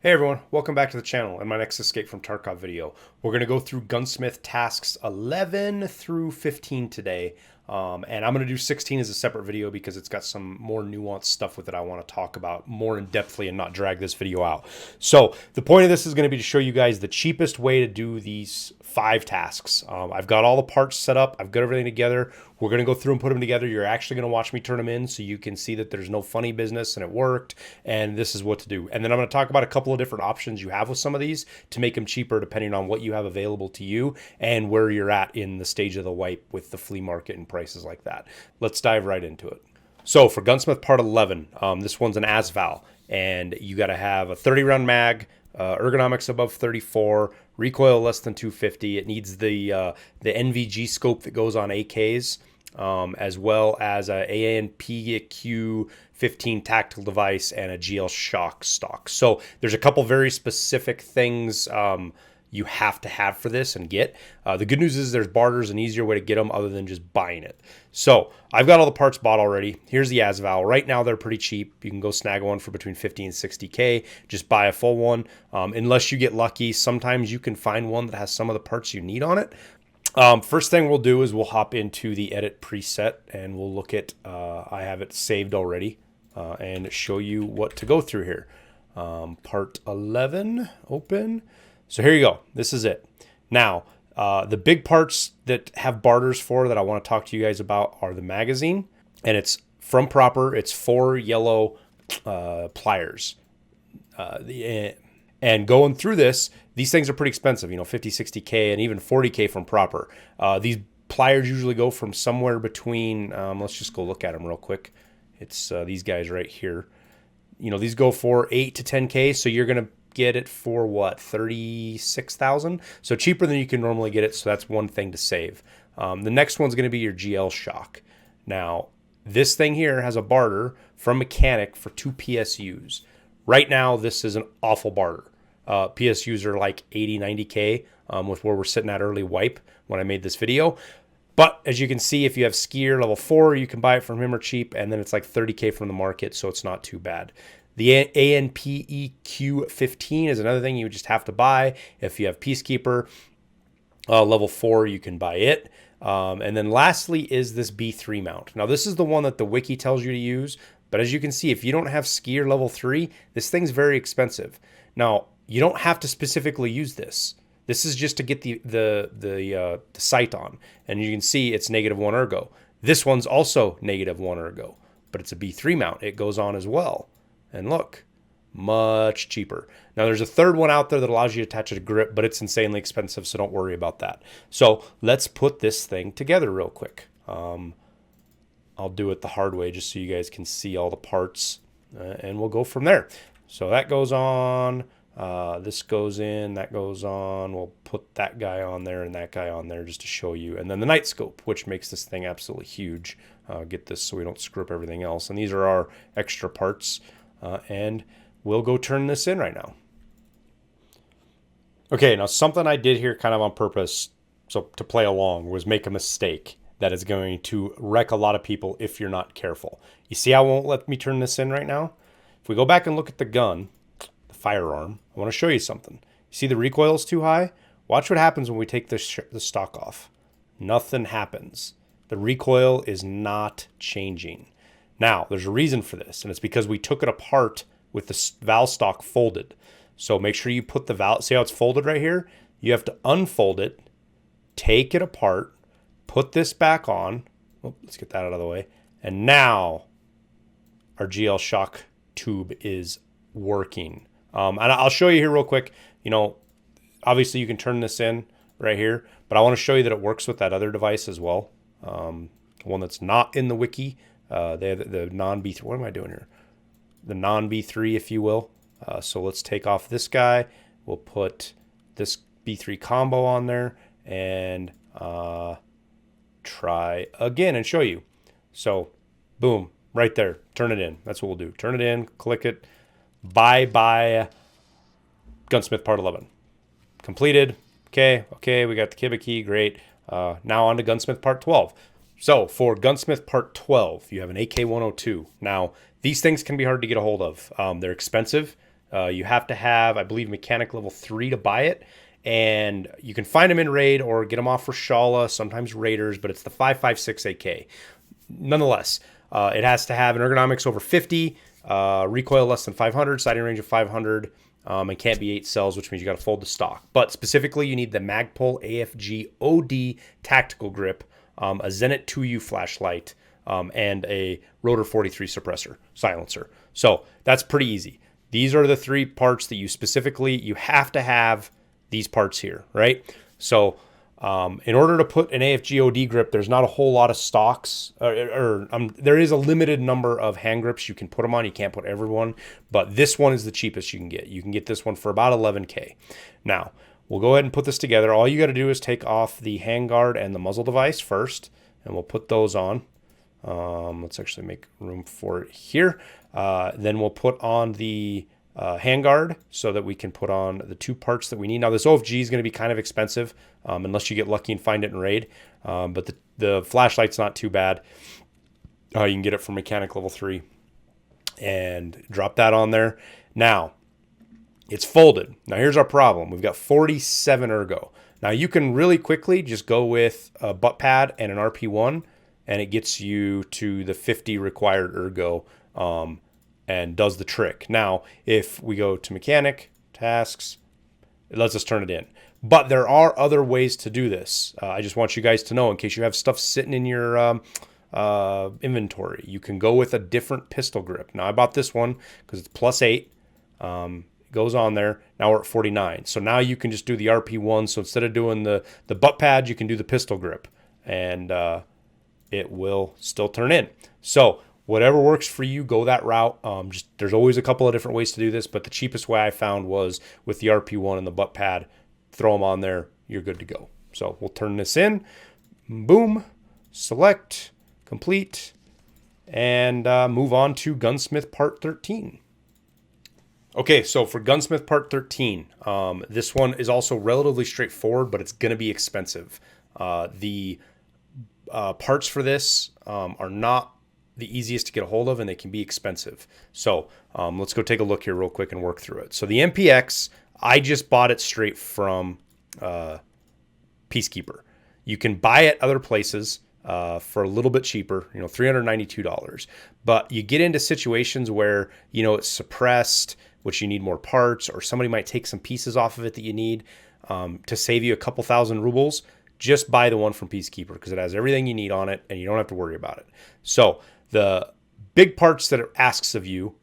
Hey everyone, welcome back to the channel and my next Escape from Tarkov video. We're going to go through Gunsmith tasks 11 through 15 today. And I'm going to do 16 as a separate video because it's got some more nuanced stuff with it I want to talk about more in depthly and not drag this video out. So the point of this is going to be to show you guys the cheapest way to do these 5 tasks. I've got all the parts set up. I've got everything together. We're going to go through and put them together. You're actually going to watch me turn them in so you can see that there's no funny business and it worked. And this is what to do. And then I'm going to talk about a couple of different options you have with some of these to make them cheaper depending on what you have available to you and where you're at in the stage of the wipe with the flea market and prices like that. Let's dive right into it. So for Gunsmith Part 11, this one's an ASVAL. And you got to have a 30 round mag, ergonomics above 34, recoil less than 250. It needs the NVG scope that goes on AKs, as well as a ANPQ 15 tactile device and a GL shock stock. So there's a couple very specific things you have to have for this and get. The good news is there's barters, an easier way to get them other than just buying it. So I've got all the parts bought already. Here's the ASVAL. Right now they're pretty cheap. You can go snag one for between 50 and 60K. Just buy a full one. Unless you get lucky, sometimes you can find one that has some of the parts you need on it. First thing we'll do is we'll hop into the edit preset and we'll look at, I have it saved already, and show you what to go through here. Part 11, open. So here you go. This is it. Now, the big parts that have barters for that I want to talk to you guys about are the magazine, and it's from Proper. It's 4 yellow pliers. And going through this, these things are pretty expensive, 50, 60K, and even 40K from Proper. These pliers usually go from somewhere between, let's just go look at them real quick. It's these guys right here. These go for 8 to 10K, so you're going to get it for what, 36,000? So cheaper than you can normally get it, so that's one thing to save. The next one's going to be your GL shock. Now, this thing here has a barter from Mechanic for 2 PSUs. Right now, this is an awful barter. PSUs are like 80, 90K with where we're sitting at early wipe when I made this video. But as you can see, if you have Skier level 4, you can buy it from him or cheap, and then it's like 30K from the market, so it's not too bad. The ANPEQ 15 is another thing you just have to buy. If you have Peacekeeper level 4, you can buy it. And then lastly is this B3 mount. Now, this is the one that the wiki tells you to use. But as you can see, if you don't have Skier level 3, this thing's very expensive. Now, you don't have to specifically use this. This is just to get the sight on. And you can see it's -1 ergo. This one's also -1 ergo, but it's a B3 mount. It goes on as well. And look, much cheaper. Now, there's a third one out there that allows you to attach a grip, but it's insanely expensive, so don't worry about that. So let's put this thing together real quick. I'll do it the hard way just so you guys can see all the parts, and we'll go from there. So that goes on, this goes in, that goes on. We'll put that guy on there and that guy on there just to show you. And then the night scope, which makes this thing absolutely huge. Get this so we don't screw up everything else. And these are our extra parts, and we'll go turn this in right now. Okay, now something I did here kind of on purpose, so to play along, was make a mistake that is going to wreck a lot of people if you're not careful. You see how it won't let me turn this in right now? If we go back and look at the gun, the firearm, I want to show you something. You see the recoil is too high? Watch what happens when we take the stock off. Nothing happens. The recoil is not changing. Now, there's a reason for this, and it's because we took it apart with the valve stock folded. So make sure you put the valve, see how it's folded right here? You have to unfold it, take it apart, put this back on. Oh, let's get that out of the way. And now our GL shock tube is working. And I'll show you here real quick. Obviously you can turn this in right here, but I want to show you that it works with that other device as well. One that's not in the wiki. They have the non-B3. What am I doing here? The non-B3, if you will. So let's take off this guy. We'll put this B3 combo on there and try again and show you. So boom, right there. Turn it in. That's what we'll do. Turn it in, click it. Bye Gunsmith Part 11. Completed. Okay, we got the Kiba key. Great. Now on to Gunsmith Part 12. So for Gunsmith Part 12, you have an AK-102. Now, these things can be hard to get a hold of. They're expensive. You have to have, I believe, mechanic level 3 to buy it. And you can find them in raid or get them off for Shala, sometimes raiders, but it's the 5.56 AK. Nonetheless, it has to have an ergonomics over 50, recoil less than 500, sighting range of 500, and can't be 8 cells, which means you got to fold the stock. But specifically, you need the Magpul AFG OD tactical grip, a Zenit 2U flashlight, and a Rotor 43 suppressor silencer. So that's pretty easy. These are the 3 parts that you have to have these parts here, right? So in order to put an AFG OD grip, there's not a whole lot of stocks, there is a limited number of hand grips you can put them on. You can't put everyone, but this one is the cheapest you can get. You can get this one for about 11K. Now, we'll go ahead and put this together. All you got to do is take off the handguard and the muzzle device first, and we'll put those on. Let's actually make room for it here. Then we'll put on the handguard so that we can put on the 2 parts that we need. Now, this OFG is going to be kind of expensive unless you get lucky and find it in raid. But the flashlight's not too bad. You can get it for mechanic level 3 and drop that on there. Now, it's folded. Now, here's our problem. We've got 47 ergo. Now, you can really quickly just go with a butt pad and an RP1, and it gets you to the 50 required ergo and does the trick. Now, if we go to mechanic, tasks, it lets us turn it in. But there are other ways to do this. I just want you guys to know, in case you have stuff sitting in your inventory, you can go with a different pistol grip. Now, I bought this one because it's +8. It goes on there. Now we're at 49. So now you can just do the RP1. So instead of doing the butt pad, you can do the pistol grip. And it will still turn in. So whatever works for you, go that route. There's always a couple of different ways to do this, but the cheapest way I found was with the RP1 and the butt pad. Throw them on there, you're good to go. So we'll turn this in. Boom, select, complete, and move on to Gunsmith Part 13. Okay, so for Gunsmith Part 13, this one is also relatively straightforward, but it's going to be expensive. The parts for this are not the easiest to get a hold of, and they can be expensive. So let's go take a look here real quick and work through it. So the MPX, I just bought it straight from Peacekeeper. You can buy it other places for a little bit cheaper, $392. But you get into situations where, it's suppressed, which you need more parts, or somebody might take some pieces off of it that you need to save you a couple thousand rubles. Just buy the one from Peacekeeper because it has everything you need on it and you don't have to worry about it. So the big parts that it asks of you,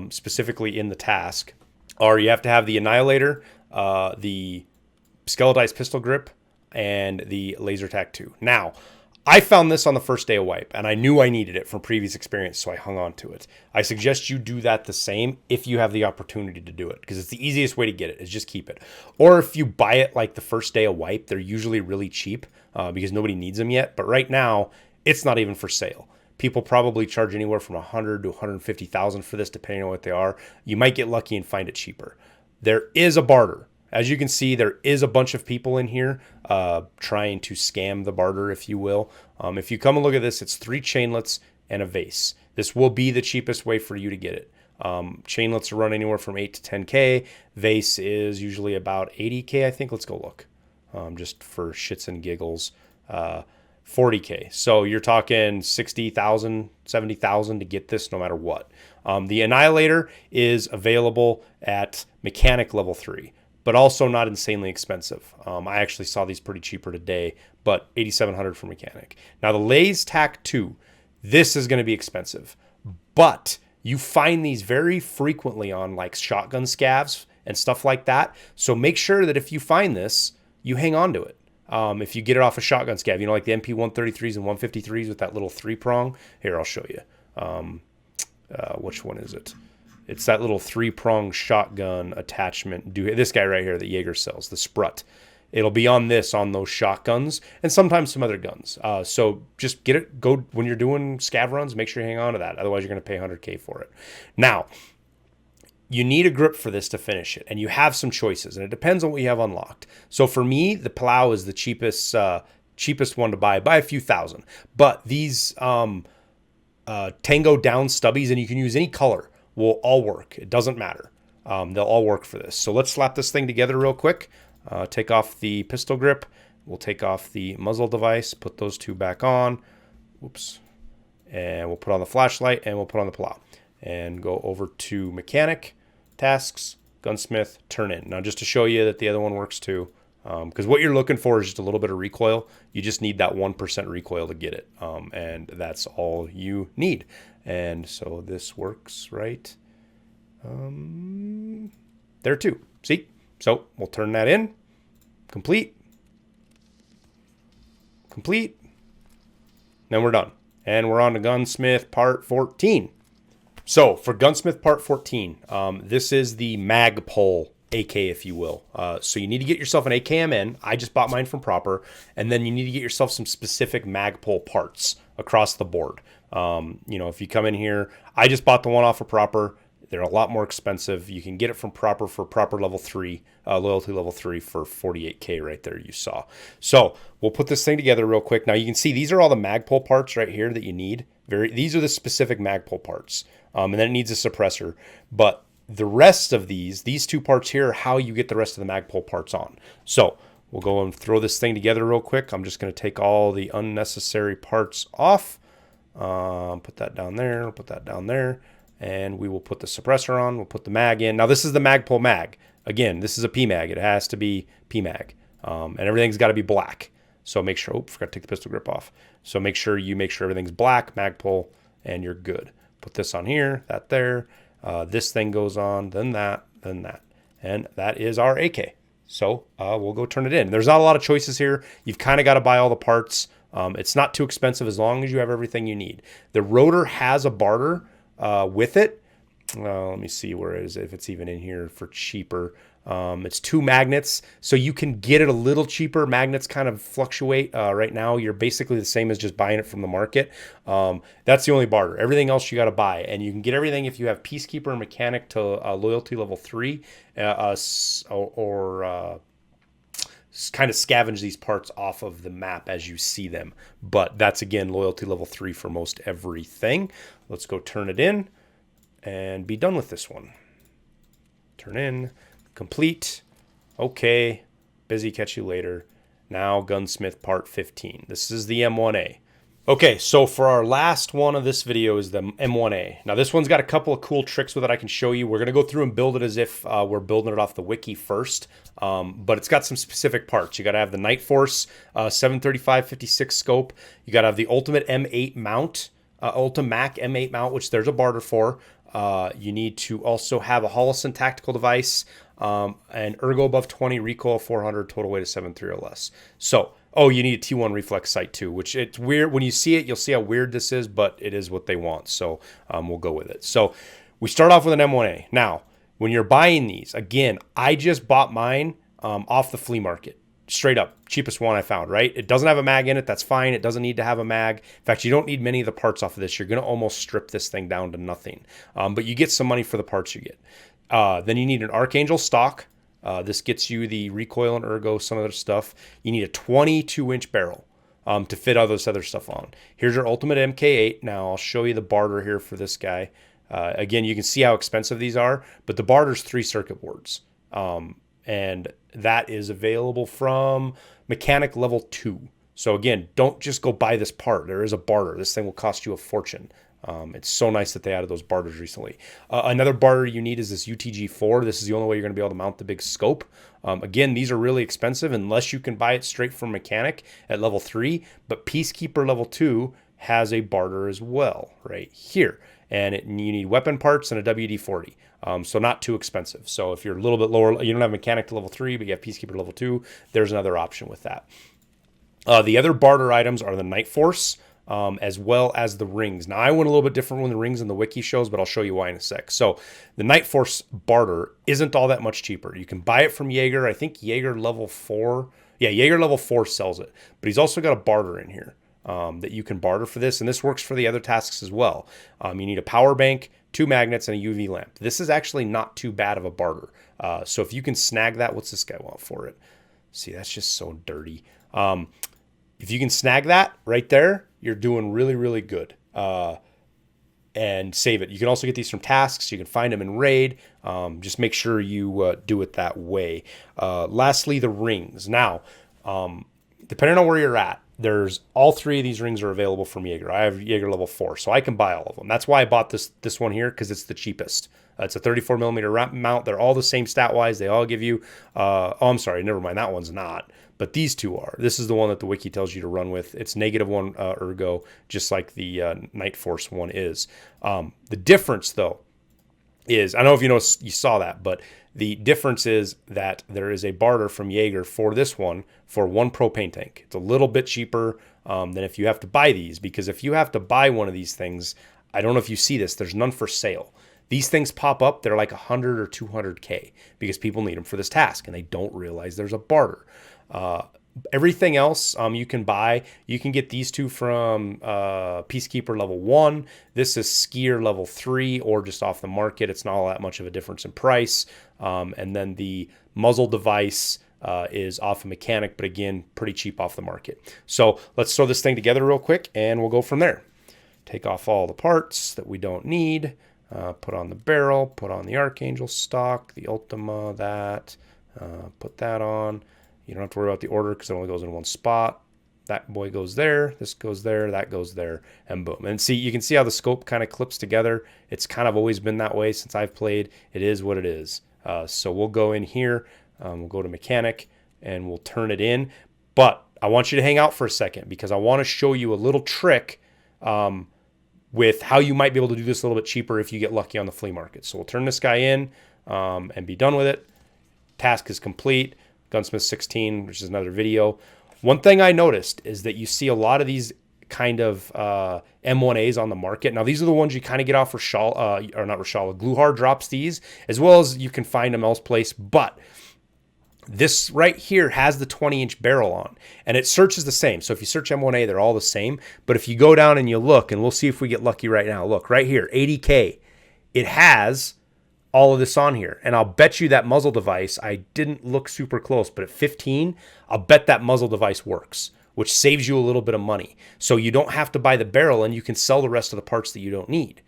specifically in the task, are you have to have the Annihilator, the Skeletized Pistol Grip, and the Laser Tac 2. Now, I found this on the first day of wipe, and I knew I needed it from previous experience, so I hung on to it. I suggest you do that the same if you have the opportunity to do it, because it's the easiest way to get it, is just keep it. Or if you buy it like the first day of wipe, they're usually really cheap because nobody needs them yet. But right now, it's not even for sale. People probably charge anywhere from $100,000 to $150,000 for this, depending on what they are. You might get lucky and find it cheaper. There is a barter. As you can see, there is a bunch of people in here trying to scam the barter, if you will. If you come and look at this, it's 3 chainlets and a vase. This will be the cheapest way for you to get it. Chainlets run anywhere from 8 to 10K. Vase is usually about 80K, I think. Let's go look, just for shits and giggles. 40K. So you're talking 60,000, 70,000 to get this no matter what. The Annihilator is available at mechanic level 3. But also not insanely expensive. I actually saw these pretty cheaper today, but $8,700 for mechanic. Now the Laser Tac 2, this is going to be expensive, but you find these very frequently on like shotgun scavs and stuff like that. So make sure that if you find this, you hang on to it. If you get it off a shotgun scav, like the MP133s and 153s with that little 3-prong. Here, I'll show you. Which one is it? It's that little 3-prong shotgun attachment. This guy right here that Jaeger sells, the Sprut. It'll be on those shotguns, and sometimes some other guns. So just get it. Go when you're doing scav runs, make sure you hang on to that. Otherwise, you're going to pay $100K for it. Now, you need a grip for this to finish it, and you have some choices, and it depends on what you have unlocked. So for me, the Palau is the cheapest one to buy by a few thousand. But these Tango Down stubbies, and you can use any color, will all work. It doesn't matter. they'll all work for this. So let's slap this thing together real quick. Take off the pistol grip. We'll take off the muzzle device, put those two back on. Whoops. And we'll put on the flashlight and we'll put on the plow. And go over to mechanic, tasks, gunsmith, turn in. Now just to show you that the other one works too, because what you're looking for is just a little bit of recoil. You just need that 1% recoil to get it. And that's all you need. And so this works right there too. See? So we'll turn that in. Complete. Then we're done. And we're on to Gunsmith Part 14. So for Gunsmith Part 14, this is the Magpul AK, if you will. So you need to get yourself an AKMN. I just bought mine from Proper. And then you need to get yourself some specific Magpul parts across the board. If you come in here, I just bought the one off of Proper. They're a lot more expensive. You can get it from Proper for Proper level 3, loyalty level 3 for 48K right there you saw. So we'll put this thing together real quick. Now you can see these are all the Magpul parts right here that you need. These are the specific Magpul parts. And then it needs a suppressor. But the rest of these two parts here are how you get the rest of the Magpul parts on. So we'll go and throw this thing together real quick. I'm just going to take all the unnecessary parts off. Put that down there. Put that down there. And we will put the suppressor on. We'll put the mag in. Now, this is the Magpul mag. Again, this is a PMag. It has to be PMag. And everything's got to be black. So make sure, forgot to take the pistol grip off. So make sure everything's black, Magpul, and you're good. Put this on here, that there. This thing goes on, then that, then that. And that is our AK. So we'll go turn it in. There's not a lot of choices here. You've kind of got to buy all the parts. It's not too expensive as long as you have everything you need. The rotor has a barter with it. Let me see where it is, if it's even in here for cheaper. It's 2 magnets, so you can get it a little cheaper. Magnets kind of fluctuate. Right now, you're basically the same as just buying it from the market. That's the only barter. Everything else you got to buy, and you can get everything if you have Peacekeeper and Mechanic to loyalty level 3, or kind of scavenge these parts off of the map as you see them. But that's, again, loyalty level 3 for most everything. Let's go turn it in and be done with this one. Turn in, complete, okay, busy, catch you later. Now Gunsmith Part 15. This is the M1A. Okay, so for our last one of this video is the M1A. Now this one's got a couple of cool tricks with it I can show you. We're going to go through and build it as if we're building it off the wiki first, but it's got some specific parts. You got to have the Night Force 735/56 scope. You got to have the Ultimate M8 mount, Ultimac M8 mount, which there's a barter for. You need to also have a Holliston tactical device, and ergo above 20, recoil 400, total weight of 7.3 or less. So, you need a T1 reflex sight too, which it's weird. When you see it, you'll see how weird this is, but it is what they want. So we'll go with it. So we start off with an M1A. Now, when you're buying these, again, I just bought mine off the flea market. Straight up, cheapest one I found, right? It doesn't have a mag in it. That's fine. It doesn't need to have a mag. In fact, you don't need many of the parts off of this. You're going to almost strip this thing down to nothing. But you get some money for the parts you get. Then you need an Archangel stock. This gets you the recoil and ergo, some other stuff. You need a 22-inch barrel to fit all this other stuff on. Here's your Ultimate MK8. Now, I'll show you the barter here for this guy. Again, you can see how expensive these are, but the barter's 3 circuit boards. And that is available from Mechanic level 2. So again, don't just go buy this part. There is a barter. This thing will cost you a fortune. It's so nice that they added those barters recently. Another barter you need is this UTG4. This is the only way you're going to be able to mount the big scope. Again, these are really expensive unless you can buy it straight from Mechanic at level 3. But Peacekeeper level 2 has a barter as well right here. And you need weapon parts and a WD-40. So not too expensive. So if you're a little bit lower, you don't have Mechanic to level 3, but you have Peacekeeper level 2, there's another option with that. The other barter items are the Night Force, as well as the rings. Now, I went a little bit different with the rings in the wiki shows, but I'll show you why in a sec. So the Night Force barter isn't all that much cheaper. You can buy it from Jaeger. I think Jaeger level 4. Yeah, Jaeger level 4 sells it. But he's also got a barter in here that you can barter for this. And this works for the other tasks as well. You need a power bank, 2 magnets, and a UV lamp. This is actually not too bad of a barter. So if you can snag that, what's this guy want for it? See, that's just so dirty. If you can snag that right there, you're doing really, really good. and save it. You can also get these from tasks. You can find them in raid. Just make sure you do it that way. Lastly, the rings. Now, depending on where you're at, there's all 3 of these rings are available from Jaeger. I have Jaeger level 4, so I can buy all of them. That's why I bought this one here, because it's the cheapest. It's a 34 millimeter mount. They're all the same stat wise. They all give you. Oh, I'm sorry, never mind. That one's not. But these 2 are. This is the one that the wiki tells you to run with. It's -1 ergo, just like the Night Force one is. The difference, though, is, I don't know if you saw that, but the difference is that there is a barter from Jaeger for this one for 1 propane tank. It's a little bit cheaper than if you have to buy these, because if you have to buy one of these things, I don't know if you see this, there's none for sale. These things pop up, they're like 100 or 200K because people need them for this task and they don't realize there's a barter. Everything else you can buy. You can get these 2 from Peacekeeper level 1. This is Skier level 3, or just off the market. It's not all that much of a difference in price. And then the muzzle device is off a mechanic, but again, pretty cheap off the market. So let's throw this thing together real quick and we'll go from there. Take off all the parts that we don't need. Put on the barrel, put on the Archangel stock, the Ultima, that, put that on. You don't have to worry about the order because it only goes in one spot. That boy goes there, this goes there, that goes there, and boom. And see, you can see how the scope kind of clips together. It's kind of always been that way since I've played. It is what it is. So we'll go in here, we'll go to mechanic, and we'll turn it in. But I want you to hang out for a second because I want to show you a little trick with how you might be able to do this a little bit cheaper if you get lucky on the flea market. So we'll turn this guy in and be done with it. Task is complete. Gunsmith 16, which is another video. One thing I noticed is that you see a lot of these kind of M1As on the market. Now, these are the ones you kind of get off Rashala, or not Rashala, Gluhar drops these, as well as you can find them elsewhere. But this right here has the 20-inch barrel on, and it searches the same. So if you search M1A, they're all the same. But if you go down and you look, and we'll see if we get lucky right now. Look, right here, 80K. It has all of this on here. And I'll bet you that muzzle device, I didn't look super close, but at 15, I'll bet that muzzle device works, which saves you a little bit of money. So you don't have to buy the barrel and you can sell the rest of the parts that you don't need.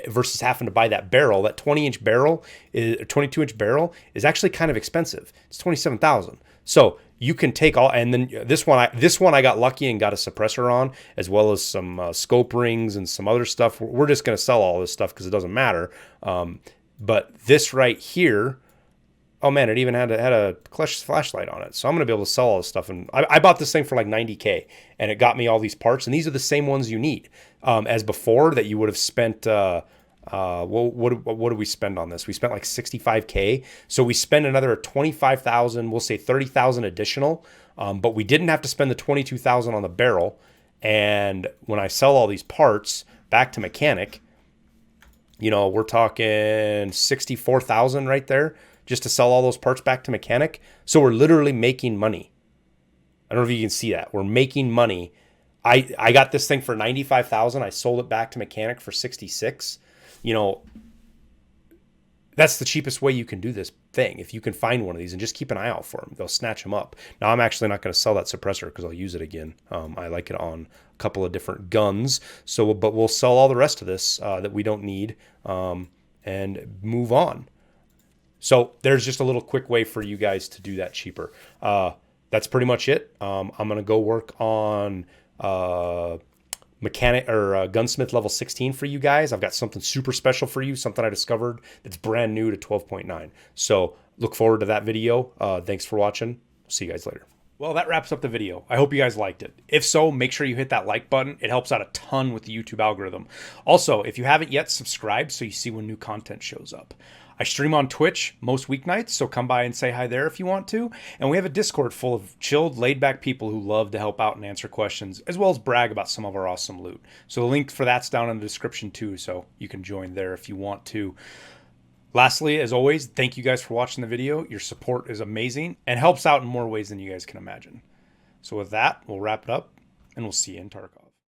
Versus having to buy that barrel. That 20-inch barrel, 22-inch barrel is actually kind of expensive. It's $27,000. So you can take all, and then this one I got lucky and got a suppressor on, as well as some scope rings and some other stuff. We're just going to sell all this stuff because it doesn't matter. But this right here, oh man, it even had a flashlight on it. So I'm going to be able to sell all this stuff. And I bought this thing for like 90K, and it got me all these parts. And these are the same ones you need as before that you would have spent. What did we spend on this? We spent like 65K. So we spend another 25,000. We'll say 30,000 additional. But we didn't have to spend the 22,000 on the barrel. And when I sell all these parts back to mechanic, you know, we're talking 64,000 right there just to sell all those parts back to mechanic. So we're literally making money. I don't know if you can see that. We're making money. I got this thing for 95,000. I sold it back to mechanic for 66. You know, that's the cheapest way you can do this thing. If you can find one of these and just keep an eye out for them, they'll snatch them up. Now, I'm actually not going to sell that suppressor because I'll use it again. I like it on a couple of different guns. So, but we'll sell all the rest of this that we don't need and move on. So there's just a little quick way for you guys to do that cheaper. That's pretty much it. I'm going to go work on mechanic or gunsmith level 16 for you guys. I've got something super special for you, something I discovered that's brand new to 12.9. So look forward to that video. Thanks for watching. See you guys later. Well, that wraps up the video. I hope you guys liked it. If so, make sure you hit that like button. It helps out a ton with the YouTube algorithm. Also, if you haven't yet, subscribe so you see when new content shows up. I stream on Twitch most weeknights, so come by and say hi there if you want to. And we have a Discord full of chilled, laid-back people who love to help out and answer questions, as well as brag about some of our awesome loot. So the link for that's down in the description too, so you can join there if you want to. Lastly, as always, thank you guys for watching the video. Your support is amazing and helps out in more ways than you guys can imagine. So with that, we'll wrap it up, and we'll see you in Tarkov.